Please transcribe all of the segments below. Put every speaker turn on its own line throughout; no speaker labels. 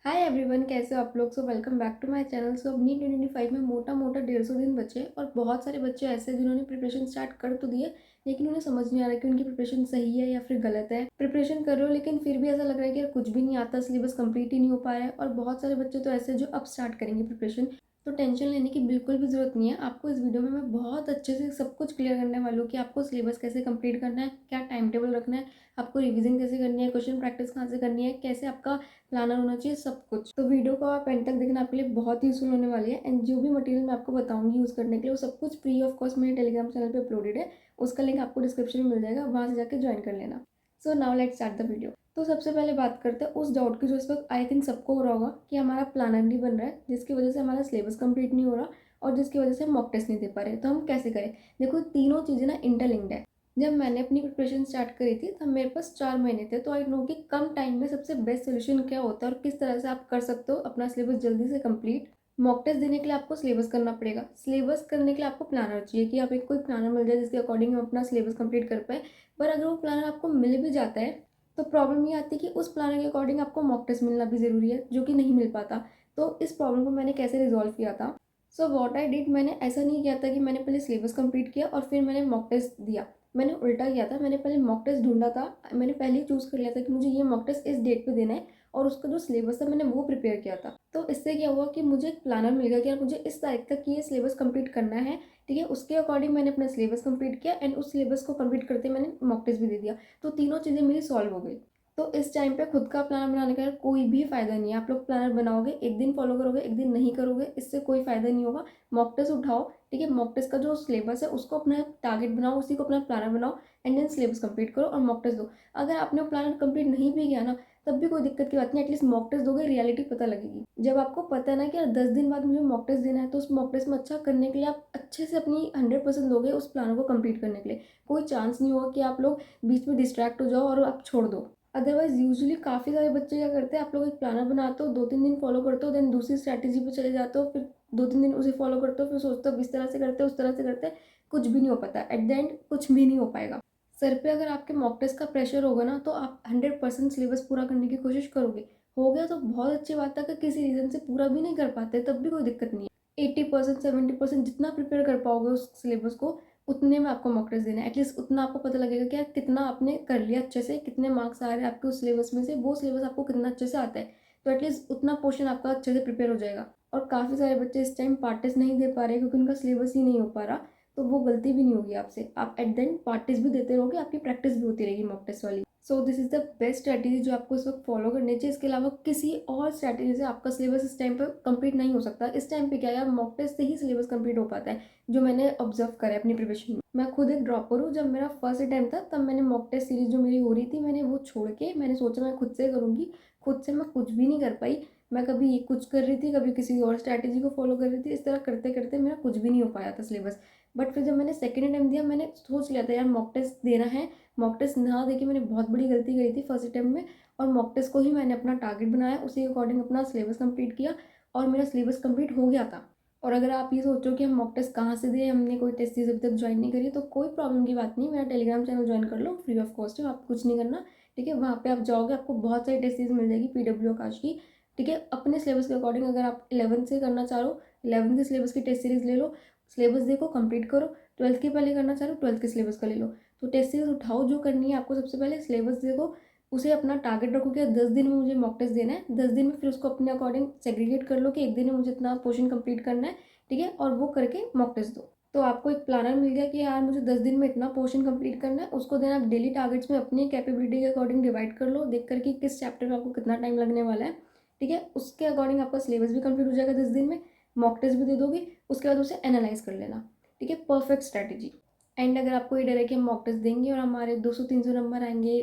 Hi everyone, कैसे हो आप लोग। Welcome back to my channel. अब नीट 2025 में मोटा मोटा 150 दिन बचे हैं और बहुत सारे बच्चे ऐसे हैं जिन्होंने प्रिपरेशन स्टार्ट कर तो दिए, लेकिन उन्हें समझ नहीं आ रहा कि उनकी प्रिपरेशन सही है या फिर गलत है। प्रिपरेशन कर रहे हो लेकिन फिर भी ऐसा लग रहा है कि यार कुछ भी नहीं आता, सिलेबस कंप्लीट ही नहीं हो पा रहा है। और बहुत सारे बच्चे तो ऐसे हैं जो अब स्टार्ट करेंगे प्रिपरेशन। तो टेंशन लेने की बिल्कुल भी ज़रूरत नहीं है। आपको इस वीडियो में मैं बहुत अच्छे से सब कुछ क्लियर करने वाली हूँ कि आपको सिलेबस कैसे कंप्लीट करना है, क्या टाइम टेबल रखना है, आपको रिवीजन कैसे करनी है, क्वेश्चन प्रैक्टिस कहाँ से करनी है, कैसे आपका प्लानर होना चाहिए, सब कुछ। तो वीडियो को आप एंड तक देखना, आपके लिए बहुत यूजफुल होने वाली है। एंड जो भी मटेरियल मैं आपको बताऊंगी यूज़ करने के लिए, वो सब कुछ फ्री ऑफ कॉस्ट मेरे टेलीग्राम चैनल पे अपलोडेड है। उसका लिंक आपको डिस्क्रिप्शन में मिल जाएगा, वहाँ से जाकर ज्वाइन कर लेना। So now let's start the video. तो सबसे पहले बात करते हैं उस डाउट की जो इस वक्त आई थिंक सबको हो रहा होगा कि हमारा प्लानर नहीं बन रहा है, जिसकी वजह से हमारा सिलेबस कंप्लीट नहीं हो रहा और जिसकी वजह से हम मॉक टेस्ट नहीं दे पा रहे। तो हम कैसे करें। देखो, तीनों चीज़ें ना इंटरलिंक्ड है। जब मैंने अपनी प्रिपरेशन स्टार्ट करी थी तब मेरे पास 4 महीने थे, तो आई नो कि कम टाइम में सबसे बेस्ट सोल्यूशन क्या होता है और किस तरह से आप कर सकते हो अपना सिलेबस जल्दी से कंप्लीट। मॉक टेस्ट देने के लिए आपको सिलेबस करना पड़ेगा। सिलेबस करने के लिए आपको प्लानर चाहिए कि आप एक कोई प्लानर मिल जाए जिसके अकॉर्डिंग हम अपना सिलेबस कंप्लीट कर पाए। पर अगर वो प्लानर आपको मिल भी जाता है तो प्रॉब्लम ये आती है कि उस प्लानर के अकॉर्डिंग आपको मॉक टेस्ट मिलना भी ज़रूरी है, जो कि नहीं मिल पाता। तो इस प्रॉब्लम को मैंने कैसे रिजॉल्व किया था। सो वॉट आई डिड, मैंने ऐसा नहीं किया था कि मैंने पहले सिलेबस कंप्लीट किया और फिर मैंने मॉक टेस्ट दिया। मैंने उल्टा किया था। मैंने पहले मॉक टेस्ट ढूंढा था। मैंने पहले ही चूज़ कर लिया था कि मुझे ये मॉक टेस्ट इस डेट पे देना है और उसका जो सिलेबस था मैंने वो प्रिपेयर किया था। तो इससे क्या हुआ कि मुझे एक प्लानर मिल गया कि यार मुझे इस तारीख तक ये सिलेबस कंप्लीट करना है। ठीक है, उसके अकॉर्डिंग मैंने अपना सिलेबस कंप्लीट किया एंड उस सिलेबस को कंप्लीट करते मैंने मॉक टेस्ट भी दे दिया। तो तीनों चीज़ें मेरी सॉल्व हो गई। तो इस टाइम पे खुद का प्लानर बनाने का यार कोई भी फायदा नहीं है। आप लोग प्लानर बनाओगे, एक दिन फॉलो करोगे, एक दिन नहीं करोगे, इससे कोई फायदा नहीं होगा। मॉक टेस्ट उठाओ। ठीक है, मॉक टेस्ट का जो सिलेबस है उसको अपना टारगेट बनाओ, उसी को अपना प्लानर बनाओ एंड देन सिलेबस कंप्लीट करो और मॉक टेस्ट दो। अगर आपने वो प्लानर कंप्लीट नहीं भी किया ना, तब भी कोई दिक्कत की बात नहीं। एटलीस्ट मॉक टेस्ट दोगे, रियलिटी पता लगेगी। जब आपको पता है ना कि यार 10 दिन बाद मुझे मॉक टेस्ट देना है, तो उस मॉक टेस्ट में अच्छा करने के लिए आप अच्छे से अपनी 100% दोगे उस प्लानर को कंप्लीट करने के लिए। कोई चांस नहीं होगा कि आप लोग बीच में डिस्ट्रैक्ट हो जाओ और आप छोड़ दो। अदरवाइज यूजुअली काफ़ी सारे बच्चे क्या करते हैं, आप लोग एक प्लानर बनाते हो, 2-3 दिन फॉलो करते हो, देन दूसरी स्ट्रैटेजी पे चले जाते हो, फिर 2-3 दिन उसे फॉलो करते हो, फिर सोचते हो इस तरह से करते हो, उस तरह से करते हैं, कुछ भी नहीं हो पाता। एट द एंड कुछ भी नहीं हो पाएगा। सर पे अगर आपके मॉक टेस्ट का प्रेशर होगा ना, तो आप 100% सिलेबस पूरा करने की कोशिश करोगे। हो गया तो बहुत अच्छी बात है। अगर किसी रीज़न से पूरा भी नहीं कर पाते तब भी कोई दिक्कत नहीं है। 80% 70% जितना प्रिपेयर कर पाओगे उस सिलेबस को, उतने में आपको मॉक टेस्ट देना है। एटलीस्ट उतना आपको पता लगेगा कि यार कितना आपने कर लिया अच्छे से, कितने मार्क्स आ रहे हैं आपके उस सिलेबस में से, वो सिलेबस आपको कितना अच्छे से आता है। तो एटलीस्ट उतना पोर्शन आपका अच्छे से प्रिपेयर हो जाएगा। और काफ़ी सारे बच्चे इस टाइम पार्ट टेस्ट नहीं दे पा रहे क्योंकि उनका सिलेबस ही नहीं हो पा रहा। तो वो गलती भी नहीं होगी आपसे। आप at the end part test भी देते रहोगे, आपकी प्रैक्टिस भी होती रहेगी मॉक टेस्ट वाली। So this is the best strategy जो आपको इस वक्त फॉलो करनी चाहिए। इसके अलावा किसी और स्ट्रैटेजी से आपका सिलेबस इस टाइम पर कंप्लीट नहीं हो सकता। इस टाइम पे क्या है, मॉक टेस्ट से ही सिलेबस कंप्लीट हो पाता है, जो मैंने ऑब्जर्व करा है अपनी प्रिपरेशन में। मैं खुद एक ड्रॉपर हूँ। जब मेरा फर्स्ट अटैम्प्ट था तब मैंने मॉक टेस्ट सीरीज जो मेरी हो रही थी, मैंने वो छोड़ के मैंने सोचा मैं खुद से करूँगी। खुद से मैं कुछ भी नहीं कर पाई। मैं कभी ये कुछ कर रही थी, कभी किसी और स्ट्रैटेजी को फॉलो कर रही थी। इस तरह करते करते मेरा कुछ भी नहीं हो पाया था सिलेबस। बट फिर जब मैंने सेकेंड अटैम्प्ट दिया, मैंने सोच लिया था यार मॉक टेस्ट देना है। मॉक टेस्ट ना देके मैंने बहुत बड़ी गलती करी थी फर्स्ट अटैम्प्ट में। और मॉक टेस्ट को ही मैंने अपना टारगेट बनाया, उसी के अकॉर्डिंग अपना सिलेबस कंप्लीट किया और मेरा सिलेबस कंप्लीट हो गया था। और अगर आप ये सोचो कि हम मॉक टेस्ट कहाँ से दें, हमने कोई टेस्ट सीरीज अभी तक ज्वाइन नहीं करी, तो कोई प्रॉब्लम की बात नहीं। मेरा टेलीग्राम चैनल ज्वाइन कर लो, फ्री ऑफ कॉस्ट है, आपको कुछ नहीं करना। ठीक है, वहाँ पे आप जाओगे, आपको बहुत सारी टेस्ट सीरीज मिल जाएगी PW आकाश की। ठीक है, अपने सिलेबस के अकॉर्डिंग अगर आप 11th से करना चाह रहे हो, 11th के सिलेबस की टेस्ट सीरीज ले लो, सिलेबस देखो, कंप्लीट करो। 12th के पहले करना चाह रहे हो, 12th के सिलेबस का ले लो। तो टेस्ट सीरीज उठाओ, जो करनी है आपको। सबसे पहले सिलेबस देखो, उसे अपना टारगेट रखो कि 10 दिन में मुझे मॉक टेस्ट देना है। 10 दिन में फिर उसको अपने अकॉर्डिंग सेग्रीगेट कर लो कि एक दिन में मुझे इतना पोर्शन कंप्लीट करना है। ठीक है, और वो करके मॉक टेस्ट दो। तो आपको एक प्लानर मिल गया कि यार मुझे 10 दिन में इतना पोर्शन कंप्लीट करना है। उसको देना आप डेली टारगेट्स में अपनी कैपेबिलिटी के अकॉर्डिंग डिवाइड कर लो, देख कर कि किस चैप्टर में आपको कितना टाइम लगने वाला है। ठीक है, उसके अकॉर्डिंग आपका सिलेबस भी कंप्लीट हो जाएगा 10 दिन में। मॉक टेस्ट भी दे दोगे, उसके बाद उसे एनालाइज कर लेना। ठीक है, परफेक्ट स्ट्रैटेजी। एंड अगर आपको ये डर है कि हम मॉक टेस्ट देंगे और हमारे 200-300 नंबर आएंगे,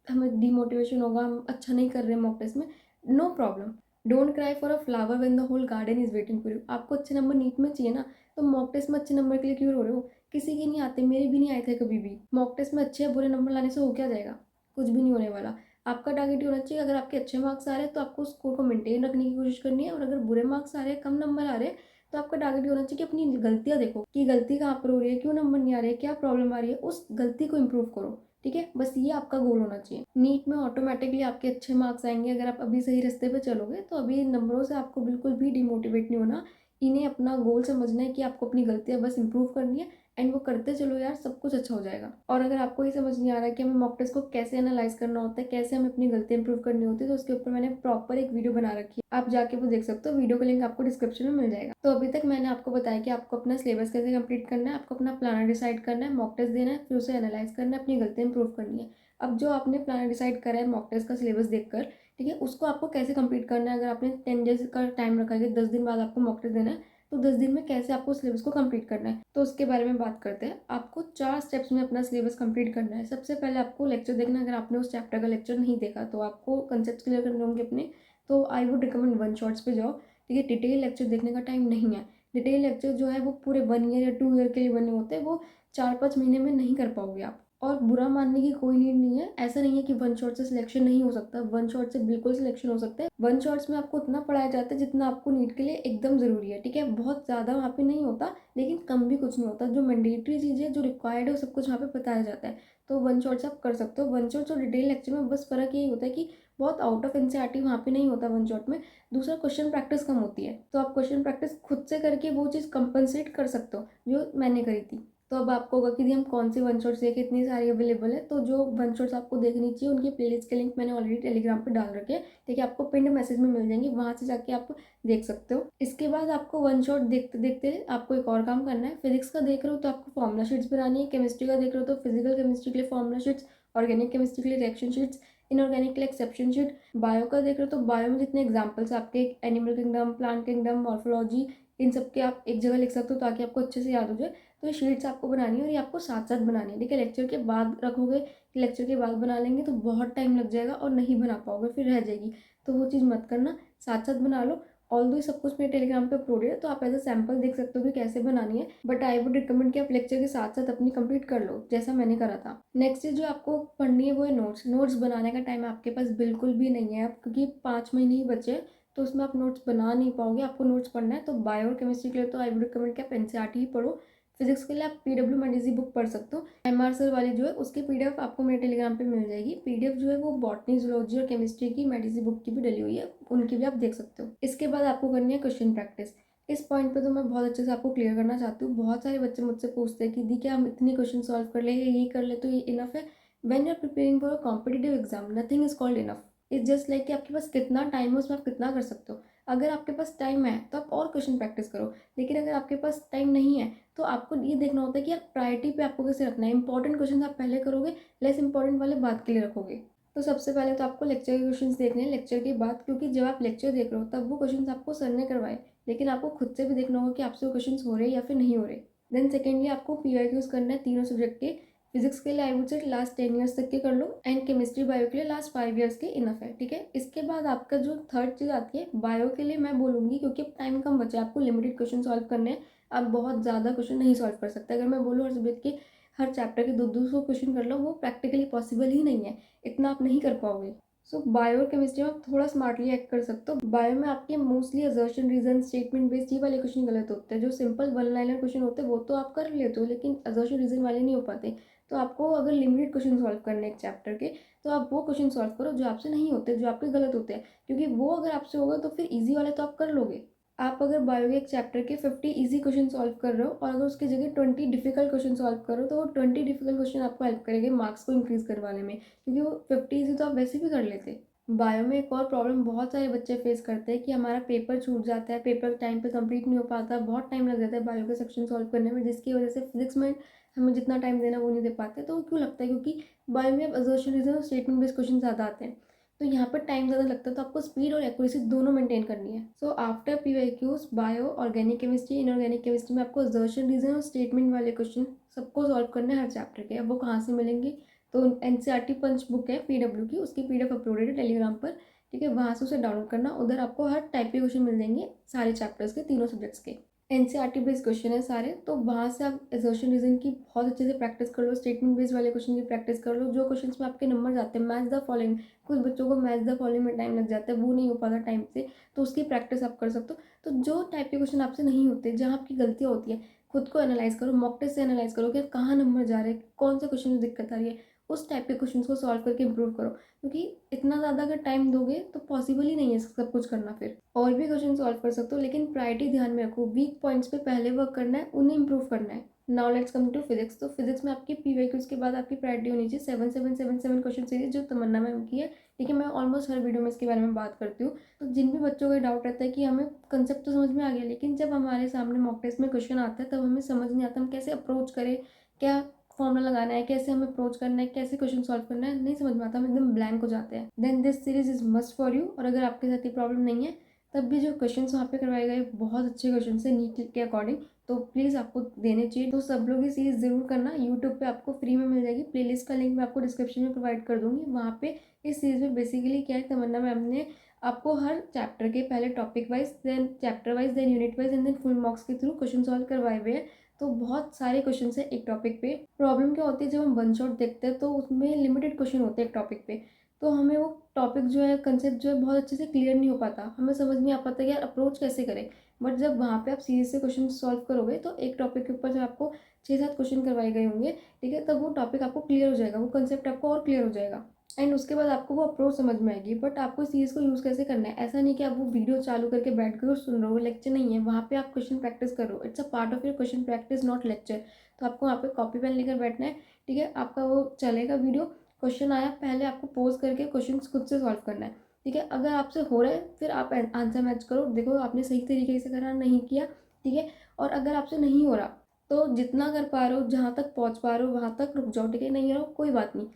हमें डीमोटिवेशन होगा, हम अच्छा नहीं कर रहे मॉक टेस्ट में, no problem. Don't cry for a flower when the whole garden is waiting for you. आपको अच्छे नंबर नीट में चाहिए ना, तो मॉक टेस्ट में अच्छे नंबर के लिए क्यों रो रहे हो। किसी के नहीं आते, मेरे भी नहीं आए थे कभी भी। मॉक टेस्ट में अच्छे या बुरे नंबर लाने से हो क्या जाएगा, कुछ भी नहीं होने वाला। आपका टारगेट होना चाहिए, अगर आपके अच्छे मार्क्स आ रहे हैं तो आपको स्कोर को मेंटेन रखने की कोशिश करनी है। और अगर बुरे मार्क्स आ रहे हैं, कम नंबर आ रहे हैं, तो आपका टारगेट होना चाहिए कि अपनी गलतियाँ देखो कि गलती कहाँ पर हो रही है, क्यों नंबर नहीं आ रहे, क्या प्रॉब्लम आ रही है, उस गलती को इम्प्रूव करो। ठीक है, बस ये आपका गोल होना चाहिए। नीट में ऑटोमेटिकली आपके अच्छे मार्क्स आएंगे अगर आप अभी सही रास्ते पे चलोगे। तो अभी नंबरों से आपको बिल्कुल भी डिमोटिवेट नहीं होना। इन्हें अपना गोल समझना है कि आपको अपनी गलतियां बस इंप्रूव करनी है, एंड वो करते चलो यार, सब कुछ अच्छा हो जाएगा। और अगर आपको ये समझ नहीं आ रहा है कि हमें मॉक टेस्ट को कैसे एनालाइज करना होता है, कैसे हमें अपनी गलतियां इंप्रूव करनी होती है, तो उसके ऊपर मैंने प्रॉपर एक वीडियो बना रखी है, आप जाके वो देख सकते हो। वीडियो का लिंक आपको डिस्क्रिप्शन में मिल जाएगा। तो अभी तक मैंने आपको बताया कि आपको अपना सिलेबस कैसे कंप्लीट करना है, आपको अपना प्लानर डिसाइड करना है, मॉक टेस्ट देना है, फिर उसे एनालाइज करना है, अपनी गलतियां इंप्रूव करनी है। अब जो आपने प्लानर डिसाइड करा है मॉक टेस्ट का सिलेबस देखकर, ठीक है, उसको आपको कैसे कंप्लीट करना है। अगर आपने 10 डेज का टाइम रखा है कि 10 दिन बाद आपको मॉक टेस्ट देना है, तो 10 दिन में कैसे आपको सिलेबस को कंप्लीट करना है, तो उसके बारे में बात करते हैं। आपको 4 स्टेप्स में अपना सिलेबस कंप्लीट करना है। सबसे पहले आपको लेक्चर देखना है। अगर आपने उस चैप्टर का लेक्चर नहीं देखा तो आपको कंसेप्ट क्लियर करने होंगे अपने, तो I would recommend one shots पे जाओ। ठीक है, डिटेल लेक्चर देखने का टाइम नहीं है। डिटेल लेक्चर जो है वो पूरे 1 ईयर या 2 ईयर के लिए बने होते हैं, वो 4-5 महीने में नहीं कर पाओगे आप। और बुरा मानने की कोई नीड नहीं है। ऐसा नहीं है कि वन शॉट से सिलेक्शन नहीं हो सकता, वन शॉट से बिल्कुल सिलेक्शन हो सकता है। वन शॉट्स में आपको उतना पढ़ाया जाता है जितना आपको नीट के लिए एकदम ज़रूरी है। ठीक है, बहुत ज़्यादा वहाँ पे नहीं होता, लेकिन कम भी कुछ नहीं होता। जो मैंडेटरी चीज़ें जो रिक्वायर्ड है वो सब कुछ वहाँ पे बताया जाता है। तो वन शॉट्स आप कर सकते हो। वन शॉट्स और डिटेल लेक्चर में बस फ़र्क यही होता है कि बहुत आउट ऑफ एनसीईआरटी वहाँ पे नहीं होता वन शॉट में। दूसरा, क्वेश्चन प्रैक्टिस कम होती है, तो आप क्वेश्चन प्रैक्टिस खुद से करके वो चीज़ कंपनसेट कर सकते हो जो मैंने करी थी। तो अब आपको होगा कि हम कौन सी वन शॉट्स देखें, इतनी सारी अवेलेबल है। तो जो वन शॉट्स आपको देखनी चाहिए उनकी प्लेलिस्ट के लिंक मैंने ऑलरेडी टेलीग्राम पे डाल रखे हैं। ठीक है, आपको पिंड मैसेज में मिल जाएंगे, वहाँ से जाके आप देख सकते हो। इसके बाद आपको वन शॉट देखते देखते आपको एक और काम करना है। फिजिक्स का देख रहे हो तो आपको फॉर्मुला शीट्स बनानी है। केमिस्ट्री का देख रहे हो तो फिजिकल केमिस्ट्री के लिए फॉर्मुला शीट्स, ऑर्गेनिक केमिस्ट्री के लिए रिएक्शन शीट्स, इनऑर्गेनिक के लिए एक्सेप्शन शीट। बायो का देख रहे हो तो बायो में जितने एग्जाम्पल्स आपके animal kingdom, plant kingdom, morphology, इन सब के आप एक जगह लिख सकते हो ताकि आपको अच्छे से याद हो जाए। तो ये शीट्स आपको बनानी है और ये आपको साथ साथ बनानी है। ठीक है, लेक्चर के बाद रखोगे, लेक्चर के बाद बना लेंगे तो बहुत टाइम लग जाएगा और नहीं बना पाओगे, फिर रह जाएगी। तो वो चीज़ मत करना, साथ साथ बना लो। ऑल दो सब कुछ मेरे टेलीग्राम पे अपलोड है, तो आप एज अ सैम्पल देख सकते हो कि कैसे बनानी है। बट आई वुड रिकमेंड कि आप लेक्चर के साथ साथ अपनी कंप्लीट कर लो, जैसा मैंने करा था। नेक्स्ट चीज जो आपको पढ़नी है वो है नोट्स। नोट्स बनाने का टाइम आपके पास बिल्कुल भी नहीं है अब, क्योंकि 5 महीने ही बचे हैं, तो उसमें आप नोट्स बना नहीं पाओगे। आपको नोट्स पढ़ना है तो बायो और केमिस्ट्री के लिए तो आई वुड रिकमेंड कि आप एनसीईआरटी ही पढ़ो। फिजिक्स के लिए आप पीडब्ल्यू मेडिसी बुक पढ़ सकते हो। एमआर सर वाली जो है उसकी पीडीएफ आपको मेरे टेलीग्राम पे मिल जाएगी। पीडीएफ जो है वो बॉटनी, जूलॉजी और केमिस्ट्री की मेडिसी बुक की भी डली हुई है, उनकी भी आप देख सकते हो। इसके बाद आपको करनी है क्वेश्चन प्रैक्टिस। इस पॉइंट पे तो मैं बहुत अच्छे से आपको क्लियर करना चाहती हूँ। बहुत सारे बच्चे मुझसे पूछते हैं कि दी क्या हम इतनी क्वेश्चन सॉल्व कर ले, ये कर ले तो ये इनफ है। When you are preparing for a competitive exam, nothing is called enough. It's just like कि आपके पास कितना टाइम है उसमें आप कितना कर सकते हो। अगर आपके पास टाइम है तो आप और क्वेश्चन प्रैक्टिस करो, लेकिन अगर आपके पास टाइम नहीं है तो आपको ये देखना होता है कि यार प्रायोरिटी पे आपको कैसे रखना है। इंपॉर्टेंट क्वेश्चन आप पहले करोगे, लेस इंपॉर्टेंट वाले बाद के लिए रखोगे। तो सबसे पहले तो आपको लेक्चर के क्वेश्चंस देखने हैं, लेक्चर के बाद, क्योंकि जब आप लेक्चर देख रहे हो तब वो क्वेश्चंस आपको सर ने करवाए, लेकिन आपको खुद से भी देखना होगा कि आपसे वो क्वेश्चंस हो रहे हैं या फिर नहीं हो रहे। देन सेकेंडली आपको पीवाईक्यूज करना है तीनों सब्जेक्ट के। फिजिक्स के लिए I would say last 10 years तक के कर लो, एंड केमिस्ट्री बायो के लिए लास्ट 5 ईयर्स के इनफ है। ठीक है, इसके बाद आपका जो थर्ड चीज़ आती है बायो के लिए, मैं बोलूँगी क्योंकि अब टाइम कम बचा है, आपको लिमिटेड क्वेश्चन सॉल्व करने हैं। आप बहुत ज़्यादा क्वेश्चन नहीं सॉल्व कर सकते। अगर मैं बोलूँ हर सब्जेक्ट के हर चैप्टर के 2-2 क्वेश्चन कर लो, वो प्रैक्टिकली पॉसिबल ही नहीं है, इतना आप नहीं कर पाओगे। सो बायो और केमिस्ट्री में आप थोड़ा स्मार्टली एक्ट कर सकते हो। बायो में आपके mostly assertion, reason, statement based ये वाले क्वेश्चन गलत होते हैं। जो सिंपल वन लाइनर क्वेश्चन होते हैं वो तो आप कर लेते हो, लेकिन असर्शन, रीजन वाले नहीं हो पाते। तो आपको अगर लिमिटेड क्वेश्चन सॉल्व करने एक चैप्टर के, तो आप वो क्वेश्चन सॉल्व करो जो आपसे नहीं होते, जो आपके गलत होते हैं, क्योंकि वो अगर आपसे होगा तो फिर ईजी वाले तो आप कर लोगे। आप अगर बायो के एक चैप्टर के 50 इजी क्वेश्चन सॉल्व कर रहे हो और अगर उसकी जगह 20 डिफिकल्ट क्वेश्चन सॉल्व करो, तो वो 20 डिफिकल्ट क्वेश्चन आपको हेल्प करेंगे मार्क्स को इंक्रीज करवाने में, क्योंकि वो 50 इजी तो आप वैसे भी कर लेते। बायो में एक और प्रॉब्लम बहुत सारे बच्चे फेस करते हैं कि हमारा पेपर छूट जाता है, पेपर टाइम पे कंप्लीट नहीं हो पाता, बहुत टाइम लग जाता है बायो के सेक्शन सॉल्व करने में, जिसकी वजह से फिजिक्स में हमें जितना टाइम देना वो नहीं दे पाते। तो क्यों लगता है? क्योंकि बायो में अब असर्शन, रीजन और स्टेटमेंट बेस्ड क्वेश्चन ज़्यादा आते हैं, तो यहाँ पर टाइम ज़्यादा लगता है। तो आपको स्पीड और एक्यूरेसी दोनों मेंटेन करनी है। So after PYQs bio, organic chemistry, inorganic chemistry में आपको असर्शन, रीजन और स्टेटमेंट वाले क्वेश्चन सबको सॉल्व करना है हर चैप्टर के। अब वो कहाँ से मिलेंगे? तो एनसीईआरटी पंच बुक है पीडब्ल्यू की, उसकी पीडीएफ अपलोडेड है टेलीग्राम पर। ठीक है, वहाँ से उसे डाउनलोड करना, उधर आपको हर टाइप के क्वेश्चन मिल जाएंगे, सारे चैप्टर्स के, तीनों सब्जेक्ट्स के। एनसीईआरटी बेस्ड क्वेश्चन है सारे, तो वहाँ से आप असर्शन, रीजन की बहुत अच्छे से प्रैक्टिस कर लो, स्टेटमेंट बेस्ड वाले क्वेश्चन की प्रैक्टिस कर लो। जो क्वेश्चंस में आपके नंबर आते हैं, मैच द फॉलोइंग, कुछ बच्चों को मैच द फॉलोइंग में टाइम लग जाता है, वो नहीं हो पाता टाइम से, तो उसकी प्रैक्टिस आप कर सकते हो। तो जो टाइप के क्वेश्चन आपसे नहीं होते, जहाँ आपकी गलतियाँ होती है, खुद को एनालाइज करो, मॉक टेस्ट से एनालाइज करो कि कहाँ नंबर जा रहे हैं, कौन से क्वेश्चन में दिक्कत आ रही है, उस टाइप के क्वेश्चंस को सॉल्व करके इम्प्रूव करो, क्योंकि इतना ज़्यादा अगर टाइम दोगे तो पॉसिबल ही नहीं है सब कुछ करना। फिर और भी क्वेश्चन सॉल्व कर सकते हो, लेकिन प्रायोरिटी ध्यान में रखो, वीक पॉइंट्स पे पहले वर्क करना है, उन्हें इम्प्रूव करना है। Now let's come to physics. तो फिजिक्स में आपकी पीवाईक्यूज के बाद आपकी प्रायोरिटी होनी चाहिए 7 7 7 7 क्वेश्चन सीरीज जो तमन्ना मैम की है। ठीक है, मैं ऑलमोस्ट हर वीडियो में इसके बारे में बात करती हूँ। तो जिन भी बच्चों को डाउट रहता है कि हमें कंसेप्ट तो समझ में आ गया, लेकिन जब हमारे सामने मॉक टेस्ट में क्वेश्चन आता है तब हमें समझ नहीं आता हम कैसे अप्रोच करें, क्या फॉर्मूला लगाना है, कैसे हमें अप्रोच करना है, कैसे क्वेश्चन सॉल्व करना है, नहीं समझ में आता, हम एकदम ब्लैंक हो जाते हैं। Then this series is must for you. और अगर आपके साथ ये प्रॉब्लम नहीं है, तब भी जो क्वेश्चन वहाँ पे करवाए गए बहुत अच्छे क्वेश्चन है नीट के अकॉर्डिंग, तो प्लीज़ आपको देने चाहिए। तो सब लोग ये सीरीज ज़रूर करना। यूट्यूब पे आपको फ्री में मिल जाएगी, प्लेलिस्ट का लिंक मैं आपको डिस्क्रिप्शन में प्रोवाइड कर दूंगी। वहाँ पे इस सीरीज में बेसिकली क्या है, तमन्ना मैम ने आपको हर चैप्टर के पहले topic wise, then chapter wise, then unit wise and then full marks के थ्रू क्वेश्चन सॉल्व करवाए हुए हैं। तो बहुत सारे क्वेश्चन है एक टॉपिक पे। प्रॉब्लम क्या होती है, जब हम वन शॉट देखते हैं तो उसमें लिमिटेड क्वेश्चन होते हैं एक टॉपिक पे, तो हमें वो टॉपिक जो है, कंसेप्ट जो है बहुत अच्छे से क्लियर नहीं हो पाता, हमें समझ नहीं आ पाता कि यार अप्रोच कैसे करें। बट जब वहाँ पे आप सीरीज से क्वेश्चन सॉल्व करोगे तो एक टॉपिक के ऊपर जब आपको 6 7 क्वेश्चन करवाए गए होंगे, ठीक है, तब वो टॉपिक आपको क्लियर हो जाएगा, वो कंसेप्ट आपको और क्लियर हो जाएगा एंड उसके बाद आपको वो अप्रोच समझ में आएगी। बट आपको इस चीज़ को यूज़ कैसे करना है, ऐसा नहीं कि आप वो वीडियो चालू करके बैठ कर सुन रहे हो, लेक्चर नहीं है, वहाँ पे आप क्वेश्चन प्रैक्टिस करो, it's a part of your question practice not lecture. तो आपको वहाँ पे कॉपी पेन लेकर बैठना है, ठीक है, आपका वो चलेगा वीडियो, क्वेश्चन आया पहले आपको पोज करके क्वेश्चन खुद से सॉल्व करना है। ठीक है, अगर आपसे हो रहा है फिर आप आंसर मैच करो, देखो आपने सही तरीके से करा नहीं किया, ठीक है। और अगर आपसे नहीं हो रहा तो जितना कर पा रहे हो, जहाँ तक पहुँच पा रहे हो वहाँ तक रुक जाओ, ठीक है, नहीं हो रहा कोई बात नहीं,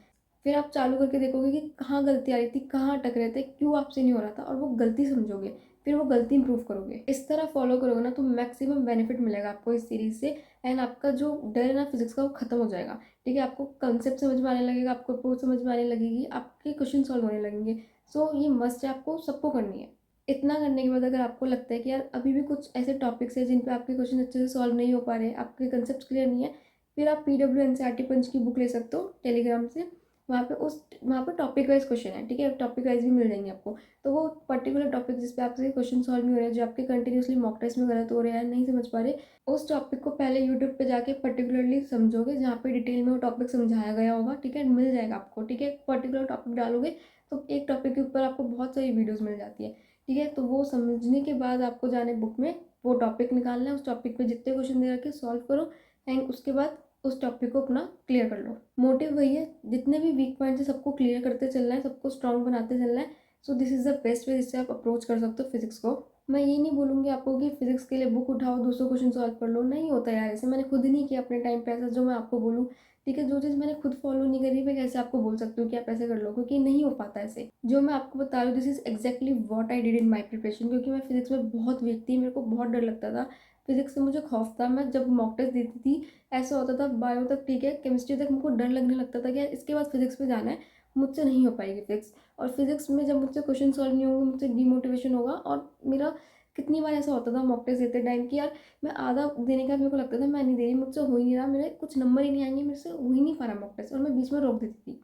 फिर आप चालू करके देखोगे कि कहाँ गलती आ रही थी, कहाँ अटक रहे थे, क्यों आपसे नहीं हो रहा था, और वो गलती समझोगे, फिर वो गलती इंप्रूव करोगे। इस तरह फॉलो करोगे ना तो मैक्सिमम बेनिफिट मिलेगा आपको इस सीरीज से। एंड आपका जो डर है ना फिजिक्स का वो खत्म हो जाएगा, ठीक है, आपको कंसेप्ट समझ में आने लगेगा, आपको अप्रोच समझ में आने लगेगी, आपके क्वेश्चन सॉल्व होने लगेंगे। सो ये मस्ट है, आपको सबको करनी है। इतना करने के बाद अगर आपको लगता है कि यार अभी भी कुछ ऐसे टॉपिक्स हैं जिन पे आपके क्वेश्चन अच्छे से सॉल्व नहीं हो पा रहे, आपके कंसेप्ट क्लियर नहीं है, फिर आप PW NCERT पंच की बुक ले सकते हो टेलीग्राम से। वहाँ पे टॉपिक वाइज क्वेश्चन है, ठीक है, टॉपिक वाइज भी मिल जाएंगे आपको। तो वो पर्टिकुलर टॉपिक जिस पे आपसे क्वेश्चन सॉल्व नहीं हो रहे हैं, जो आपके कंटिन्यूसली मॉक टेस्ट में गलत हो रहे हैं, नहीं समझ पा रहे, उस टॉपिक को पहले यूट्यूब पे जाके पर्टिकुलरली समझोगे, जहाँ पे डिटेल में वो टॉपिक समझाया गया होगा, ठीक है, मिल जाएगा आपको, ठीक है। पर्टिकुलर टॉपिक डालोगे तो एक टॉपिक के ऊपर आपको बहुत सारी वीडियोज़ मिल जाती है, ठीक है। तो वो समझने के बाद आपको जाने बुक में वो टॉपिक निकालना है, उस टॉपिक पे जितने क्वेश्चन दे रखे सॉल्व करो एंड उसके बाद उस टॉपिक को अपना क्लियर कर लो। मोटिव वही है, जितने भी वीक पॉइंट्स है सबको क्लियर करते चलना है, सबको स्ट्रॉन्ग बनाते चलना है। So this is the best way जिससे आप अप्रोच कर सकते हो फिजिक्स को। मैं ये नहीं बोलूँगी आपको कि फिजिक्स के लिए बुक उठाओ 200 क्वेश्चन सॉल्व कर लो, नहीं होता यार ऐसे, मैंने खुद नहीं किया अपने टाइम पे ऐसा जो मैं आपको बोलूँ, ठीक है। जो चीज़ मैंने खुद फॉलो नहीं करी मैं कैसे आपको बोल सकती हूँ कि आप ऐसे कर लो, क्योंकि नहीं हो पाता ऐसे। जो मैं आपको बता रही हूँ this is exactly what I did in my preparation, क्योंकि मैं फिजिक्स में बहुत वीक थी, मेरे को बहुत डर लगता था फिजिक्स से, मुझे खौफ था। मैं जब मॉक टेस्ट देती थी ऐसा होता था, बायो तक ठीक है, केमिस्ट्री तक मुझको डर लगने लगता था कि यार इसके बाद फिजिक्स में जाना है, मुझसे नहीं हो पाएगी फिजिक्स। और फिजिक्स में जब मुझसे क्वेश्चन सॉल्व नहीं होंगे मुझसे डीमोटिवेशन होगा। और मेरा कितनी बार ऐसा होता था मॉक टेस्ट देते टाइम कि यार मैं आधा देने का मेरे को लगता था मैं नहीं दे रही, मुझसे हो ही नहीं रहा, मेरे कुछ नंबर ही नहीं आएंगे, मेरे से हो ही नहीं पा रहा मॉक टेस्ट, और मैं बीच में रोक देती थी।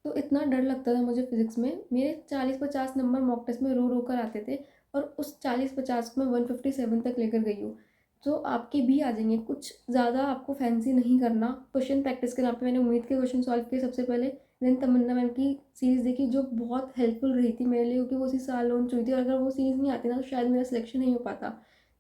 तो इतना डर लगता था मुझे फिजिक्स में, मेरे 40 50 नंबर मॉक टेस्ट में रो रो कर आते थे, और उस 40 50 को मैं 157 तक लेकर गई हूँ। तो आपके भी आ जाएंगे, कुछ ज़्यादा आपको फैंसी नहीं करना। क्वेश्चन प्रैक्टिस के नाम पे मैंने उम्मीद के क्वेश्चन सॉल्व किए सबसे पहले, देन तमन्ना मैम की सीरीज़ देखी जो बहुत हेल्पफुल रही थी मेरे लिए, क्योंकि वो उसी साल लॉन्च हुई थी, और अगर वो सीरीज़ नहीं आती ना तो शायद मेरा सिलेक्शन नहीं हो पाता।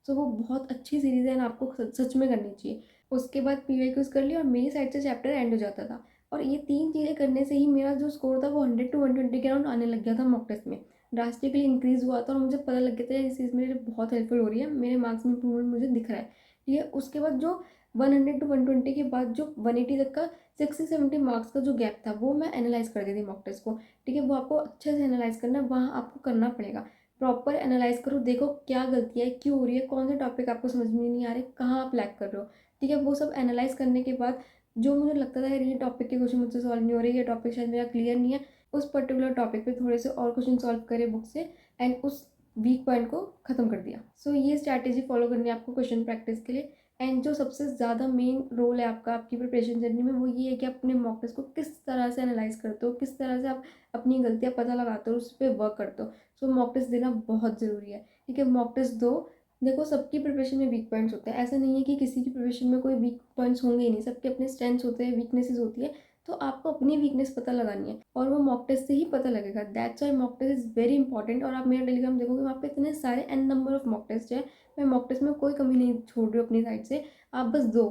तो वो बहुत अच्छी सीरीज़ है ना, आपको सच में करनी चाहिए। उसके बाद PYQs कर लिया और मेरी साइड से चैप्टर एंड हो जाता था, और ये 3 चीज़ें करने से ही मेरा जो स्कोर था वो 100 to 120 के अराउंड आने लग गया था मॉक टेस्ट में, ड्रास्टिकली इंक्रीज़ हुआ था, और मुझे पता लग गया था इस चीज़ मेरे लिए बहुत हेल्पफुल हो रही है, मेरे मार्क्स में इंप्रूवमेंट मुझे दिख रहा है, ठीक है। उसके बाद जो 100 to 120 के बाद जो 180 तक का 60 70 मार्क्स का जो गैप था वो मैं एनालाइज कर देती मॉक टेस्ट को, ठीक है। वो आपको अच्छे से एनालाइज करना है, वहाँ आपको करना पड़ेगा, प्रॉपर एनालाइज करो, देखो क्या गलती है, क्यों हो रही है, कौन से टॉपिक आपको समझ में नहीं आ रहे, कहाँ आप लैग कर रहे हो, ठीक है। वो सब एनालाइज करने के बाद जो मुझे लगता था यार ये टॉपिक के क्वेश्चन मुझसे सॉल्व नहीं हो रही, ये टॉपिक शायद मेरा क्लियर नहीं है, उस पर्टिकुलर टॉपिक पे थोड़े से और क्वेश्चन सॉल्व करे बुक से एंड उस वीक पॉइंट को खत्म कर दिया। सो ये स्ट्रैटेजी फॉलो करनी है आपको क्वेश्चन प्रैक्टिस के लिए। एंड जो सबसे ज़्यादा मेन रोल है आपका आपकी प्रिपरेशन जर्नी में वो ये है कि आप अपने मॉक टेस्ट को किस तरह से एनालाइज करते हो, किस तरह से आप अपनी गलतियाँ पता लगाते हो, उस पर वर्क करते हो। सो मॉक टेस्ट देना बहुत ज़रूरी है, ठीक है, मॉक टेस्ट दो। देखो सबकी प्रिपरेशन में वीक पॉइंट्स होते हैं, ऐसा नहीं है कि किसी की प्रिपरेशन में कोई वीक पॉइंट्स होंगे ही नहीं, सबके अपने स्ट्रेंथ्स होते हैं, वीकनेसेस होती है। तो आपको अपनी वीकनेस पता लगानी है और वो मॉक टेस्ट से ही पता लगेगा। That's why mock test is very important. और आप मेरा टेलीग्राम देखोगे, वहाँ पे इतने सारे an number of mock test है। मैं मॉक टेस्ट में कोई कमी नहीं छोड़ रही हूँ अपनी साइड से, आप बस दो।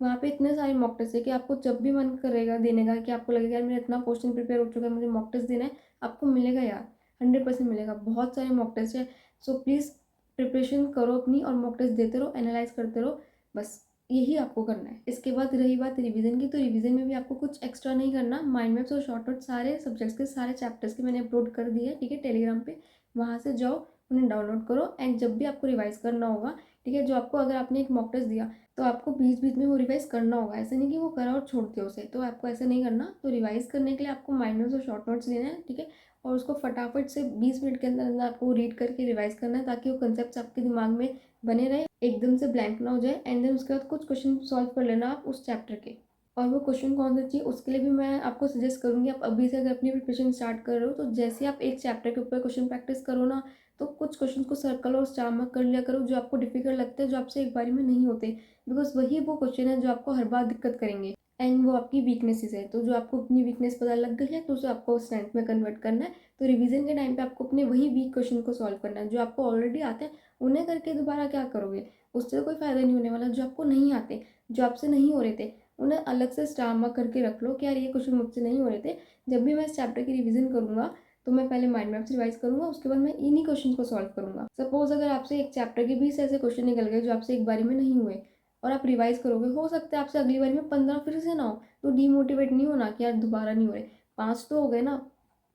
वहाँ पे इतने सारे मॉक टेस्ट है कि आपको जब भी मन करेगा देने का, कि आपको लगेगा यार मेरा इतना क्वेश्चन प्रिपेयर हो चुका है, मुझे मॉक टेस्ट देना है, आपको मिलेगा यार, 100% मिलेगा। बहुत सारे मॉक टेस्ट है। सो प्लीज़ प्रिपरेशन करो अपनी और मॉक टेस्ट देते रहो, एनालाइज करते रहो, बस यही आपको करना है। इसके बाद रही बात रिवीजन की, तो रिवीजन में भी आपको कुछ एक्स्ट्रा नहीं करना। माइंड मैप्स और शॉर्ट नोट सारे सब्जेक्ट्स के सारे चैप्टर्स के मैंने अपलोड कर दिए है, ठीक है, टेलीग्राम पे। वहाँ से जाओ, उन्हें डाउनलोड करो एंड जब भी आपको रिवाइज करना होगा, ठीक है, जो आपको अगर आपने एक मॉक टेस्ट दिया तो आपको बीच बीच में वो रिवाइज करना होगा। ऐसा नहीं कि वो करा और छोड़ दिया उसे, तो आपको ऐसा नहीं करना। तो रिवाइज करने के लिए आपको माइंड मैप्स और शॉर्ट नोट्स लेना है, ठीक है, और उसको फटाफट से 20 मिनट के अंदर अंदर आपको रीड करके रिवाइज करना है, ताकि वो कंसेप्ट आपके दिमाग में बने रहे, एकदम से ब्लैंक ना हो जाए। एंड देन उसके बाद कुछ क्वेश्चन सॉल्व कर लेना आप उस चैप्टर के। और वो क्वेश्चन कौन सा चाहिए उसके लिए भी मैं आपको सजेस्ट करूँगी। आप अभी से अगर अपनी प्रिपरेशन स्टार्ट कर रहे हो, तो जैसे आप एक चैप्टर के ऊपर क्वेश्चन प्रैक्टिस करो ना, तो कुछ क्वेश्चन को सर्कल और स्टार मार्क कर लिया करो जो आपको डिफिकल्ट लगते हैं, जो आपसे एक बारी में नहीं होते, बिकॉज वही वो क्वेश्चन है जो आपको हर बार दिक्कत करेंगे एंड वो आपकी वीकनेसेस है। तो जो आपको अपनी वीकनेस पता लग गई है, तो उसे आपको स्ट्रेंथ में कन्वर्ट करना है। तो रिवीजन के टाइम पे आपको अपने वही वीक क्वेश्चन को सॉल्व करना है। जो आपको ऑलरेडी आते हैं उन्हें करके दोबारा क्या करोगे, उससे तो कोई फ़ायदा नहीं होने वाला। जो आपको नहीं आते, जो आपसे नहीं हो रहे थे, उन्हें अलग से स्टार मार्क करके रख लो कि यार ये क्वेश्चन मुझसे नहीं हो रहे थे। जब भी मैं इस चैप्टर की रिवीजन करूँगा, तो मैं पहले माइंड मैप्स रिवाइज करूँगा, उसके बाद मैं इन्हीं क्वेश्चन को सॉल्व करूँगा। सपोज अगर आपसे एक चैप्टर के 20 ऐसे क्वेश्चन निकल गए जो आपसे एक बारी में नहीं हुए, और आप रिवाइज करोगे, हो सकता है आपसे अगली बारी में 15 फिर से ना हो, तो डीमोटिवेट नहीं होना कि यार दोबारा नहीं हो रहे। 5 तो हो गए ना,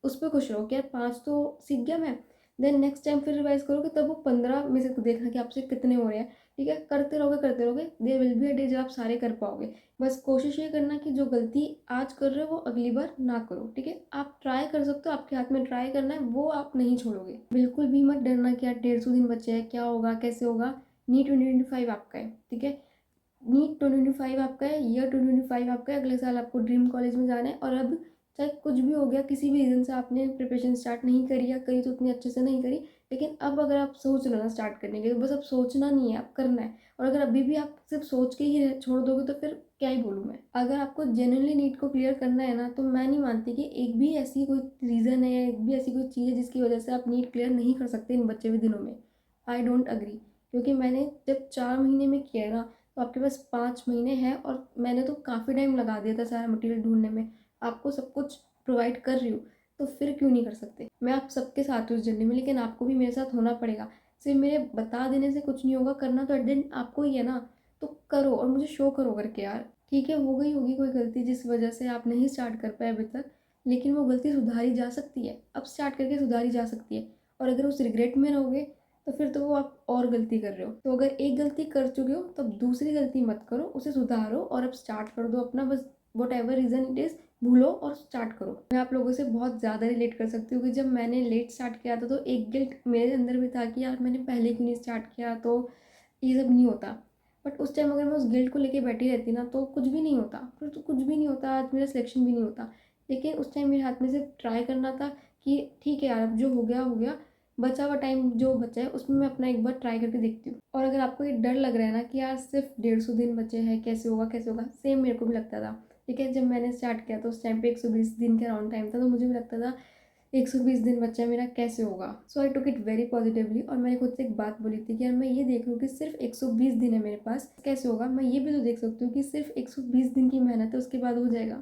उस पर खुश रहो कि यार 5 तो सीख गया मैं। देन नेक्स्ट टाइम फिर रिवाइज करोगे, तब वो 15 में से देखना कि आपसे कितने हो रहे हैं, ठीक है। करते रहोगे, there will be a day जब आप सारे कर पाओगे। बस कोशिश ये करना कि जो गलती आज कर रहे हो वो अगली बार ना करो, ठीक है। आप ट्राई कर सकते हो, आपके हाथ में ट्राई करना है, वो आप नहीं छोड़ोगे। बिल्कुल भी मत डरना कि यार 150 दिन बचे हैं, क्या होगा, कैसे होगा। नीट 2025 आपका है, ठीक है। नीट 2025 आपका है, ईयर 2025 आपका है। अगले साल आपको ड्रीम कॉलेज में जाना है। और अब चाहे कुछ भी हो गया, किसी भी रीज़न से आपने प्रिपरेशन स्टार्ट नहीं करी या करी तो उतनी अच्छे से नहीं करी, लेकिन अब अगर आप सोच रहे हो ना स्टार्ट करने के, तो बस अब सोचना नहीं है, अब करना है। और अगर अभी भी आप सिर्फ सोच के ही छोड़ दोगे, तो फिर क्या ही बोलूँ मैं। अगर आपको जेन्युइनली नीट को क्लियर करना है ना, तो मैं नहीं मानती कि एक भी ऐसी कोई रीज़न है या एक भी ऐसी कोई चीज़ है जिसकी वजह से आप नीट क्लियर नहीं कर सकते इन बचे हुए दिनों में। I don't agree. क्योंकि मैंने जब 4 महीने में किया है ना, तो आपके पास 5 महीने हैं, और मैंने तो काफ़ी टाइम लगा दिया था सारा मटेरियल ढूंढने में। आपको सब कुछ प्रोवाइड कर रही हूँ, तो फिर क्यों नहीं कर सकते। मैं आप सबके साथ हूँ इस जर्नी में, लेकिन आपको भी मेरे साथ होना पड़ेगा। सिर्फ मेरे बता देने से कुछ नहीं होगा, करना तो एट द एंड आपको ही है ना। तो करो और मुझे शो करो करके यार। ठीक है, हो गई होगी कोई गलती जिस वजह से आप नहीं स्टार्ट कर पाए अभी तक, लेकिन वो गलती सुधारी जा सकती है, अब स्टार्ट करके सुधारी जा सकती है। और अगर उस रिग्रेट में रहोगे, तो फिर तो वो आप और गलती कर रहे हो। तो अगर एक गलती कर चुके हो, तब दूसरी गलती मत करो, उसे सुधारो और अब स्टार्ट कर दो अपना। बस what ever reason it is, भूलो और स्टार्ट करो। मैं आप लोगों से बहुत ज़्यादा रिलेट कर सकती हूँ कि जब मैंने लेट स्टार्ट किया था, तो एक गिल्ट मेरे अंदर भी था कि यार मैंने पहले क्यों नहीं स्टार्ट किया, तो ये सब नहीं होता। बट उस टाइम अगर मैं उस गिल्ट को लेके बैठी रहती ना, तो कुछ भी नहीं होता, फिर तो कुछ भी नहीं होता, आज मेरा सिलेक्शन भी नहीं होता। लेकिन उस टाइम मेरे हाथ में सिर्फ ट्राई करना था कि ठीक है यार, अब जो हो गया हो गया, बचा हुआ टाइम जो बचा है उसमें मैं अपना एक बार ट्राई करके देखती हूँ। और अगर आपको ये डर लग रहा है ना कि यार सिर्फ 150 दिन बचे हैं, कैसे होगा कैसे होगा, सेम मेरे को भी लगता था। ठीक है, जब मैंने स्टार्ट किया तो उस टाइम पे 120 दिन के अराउंड टाइम था, तो मुझे भी लगता था 120 दिन बच्चा मेरा कैसे होगा। सो आई टुक इट वेरी पॉजिटिवली, और मैंने खुद से एक बात बोली थी कि यार मैं ये देख लूँ कि सिर्फ 120 दिन है मेरे पास, कैसे होगा। मैं ये भी तो देख सकती हूँ कि सिर्फ 120 दिन की मेहनत है, उसके बाद हो जाएगा।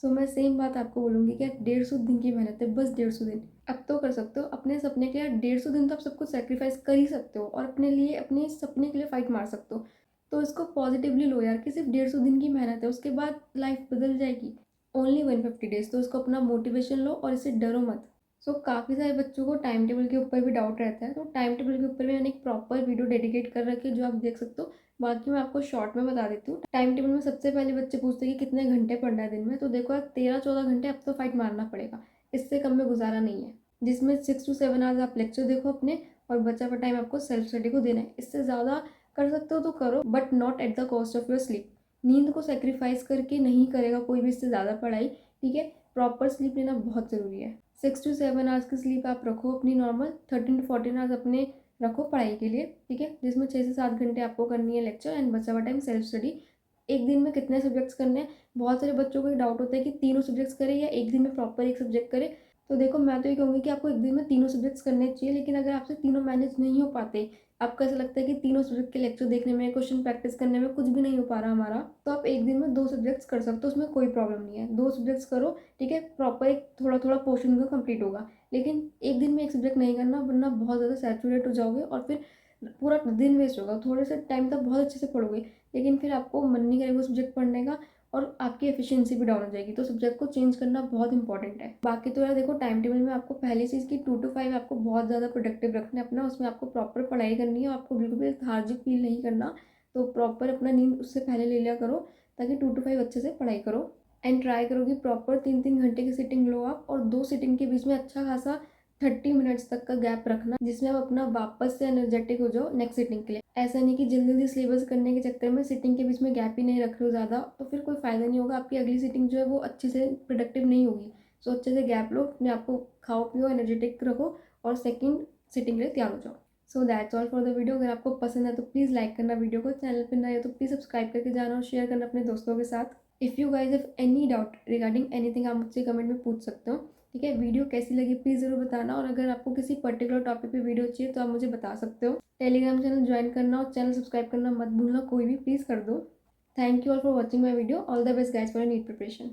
सो मैं सेम बात आपको बोलूँगी कि 150 दिन की मेहनत है, बस 150 दिन। अब तो कर सकते हो अपने सपने के लिए। 150 दिन तो आप सब कुछ सेक्रीफाइस कर ही सकते हो, और अपने लिए, अपने सपने के लिए फाइट मार सकते हो। तो इसको पॉजिटिवली लो यार कि सिर्फ 150 दिन की मेहनत है, उसके बाद लाइफ बदल जाएगी। ओनली 150 डेज, तो इसको अपना मोटिवेशन लो और इससे डरो मत। सो काफ़ी सारे बच्चों को टाइम टेबल के ऊपर भी डाउट रहता है, तो टाइम टेबल के ऊपर भी मैंने एक प्रॉपर वीडियो डेडिकेट कर रखी है जो आप देख सकते हो। बाकी मैं आपको शॉर्ट में बता देती हूँ। टाइम टेबल में सबसे पहले बच्चे पूछते हैं कि कितने घंटे पढ़ना है दिन में, तो देखो यार 13-14 घंटे अब तो फाइट मारना पड़ेगा, इससे कम में गुजारा नहीं है। जिसमें 6 to 7 आवर्स आप लेक्चर देखो अपने, और बचा हुआ टाइम आपको सेल्फ स्टडी को देना है। इससे ज़्यादा कर सकते हो तो करो, but not at the cost of your sleep. नींद को सेक्रीफाइस करके नहीं करेगा कोई भी इससे ज़्यादा पढ़ाई, ठीक है। प्रॉपर स्लीप लेना बहुत ज़रूरी है। 6 to 7 आवर्स की स्लीप आप रखो अपनी नॉर्मल, 13 to 14 आवर्स अपने रखो पढ़ाई के लिए, ठीक है, जिसमें 6 से 7 घंटे आपको करनी है लेक्चर, एंड बचा हुआ टाइम सेल्फ स्टडी। एक दिन में कितने सब्जेक्ट्स करने हैं। बहुत सारे बच्चों को ये डाउट होता है कि तीनों सब्जेक्ट्स करें या एक दिन में प्रॉपर एक सब्जेक्ट करें। तो देखो, मैं तो ये कहूँगी कि आपको एक दिन में तीनों सब्जेक्ट्स करने चाहिए, लेकिन अगर आपसे तीनों मैनेज नहीं हो पाते, आपको ऐसा लगता है कि तीनों सब्जेक्ट के लेक्चर देखने में, क्वेश्चन प्रैक्टिस करने में कुछ भी नहीं हो पा रहा हमारा, तो आप एक दिन में 2 सब्जेक्ट्स कर सकते हो, उसमें कोई प्रॉब्लम नहीं है। 2 सब्जेक्ट्स करो, ठीक है, प्रॉपर एक थोड़ा-थोड़ा पोर्शन का कंप्लीट होगा। लेकिन एक दिन में एक सब्जेक्ट नहीं करना, वरना बहुत ज़्यादा सैचुरेट हो जाओगे और फिर पूरा दिन वेस्ट होगा। थोड़े से टाइम तक बहुत अच्छे से पढ़ोगे, लेकिन फिर आपको मन नहीं करेगा वो सब्जेक्ट पढ़ने का और आपकी एफिशिएंसी भी डाउन हो जाएगी। तो सब्जेक्ट को चेंज करना बहुत इंपॉर्टेंट है। बाकी तो यार देखो, टाइम टेबल में आपको पहली चीज़ की 2 to 5 आपको बहुत ज़्यादा प्रोडक्टिव रखना है अपना। उसमें आपको प्रॉपर पढ़ाई करनी है, आपको बिल्कुल भी लेथार्जिक फील नहीं करना। तो प्रॉपर अपना नींद उससे पहले ले लिया करो, ताकि 2 to 5 अच्छे से पढ़ाई करो। एंड ट्राई करो कि प्रॉपर 3-3 घंटे की सिटिंग लो आप, और 2 सिटिंग के बीच में अच्छा खासा 30 मिनट्स तक का गैप रखना, जिसमें आप अपना वापस से एनर्जेटिक हो जाओ नेक्स्ट सिटिंग के लिए। ऐसा नहीं कि जल्दी जल्दी सिलेबस करने के चक्कर में सिटिंग के बीच में गैप ही नहीं रख रहे हो ज़्यादा, तो फिर कोई फ़ायदा नहीं होगा। आपकी अगली सिटिंग जो है वो अच्छे से प्रोडक्टिव नहीं होगी। सो अच्छे से गैप लो, अपने आप को खाओ पियो, एनर्जेटिक रखो, और सेकंड सिटिंग के लिए तैयार हो जाओ। So that's all for the video. अगर आपको पसंद है तो प्लीज़ लाइक करना वीडियो को, चैनल पर नए हो तो प्लीज़ सब्सक्राइब करके जाना और शेयर करना अपने दोस्तों के साथ। If you guys have any doubt regarding anything, आप मुझसे कमेंट में पूछ सकते हो, ठीक है। वीडियो कैसी लगी प्लीज़ ज़रूर बताना, और अगर आपको किसी पर्टिकुलर टॉपिक पे वीडियो चाहिए तो आप मुझे बता सकते हो। टेलीग्राम चैनल ज्वाइन करना और चैनल सब्सक्राइब करना मत भूलना, कोई भी प्लीज़ कर दो। Thank you all for watching my video. All the best guys for NEET preparation.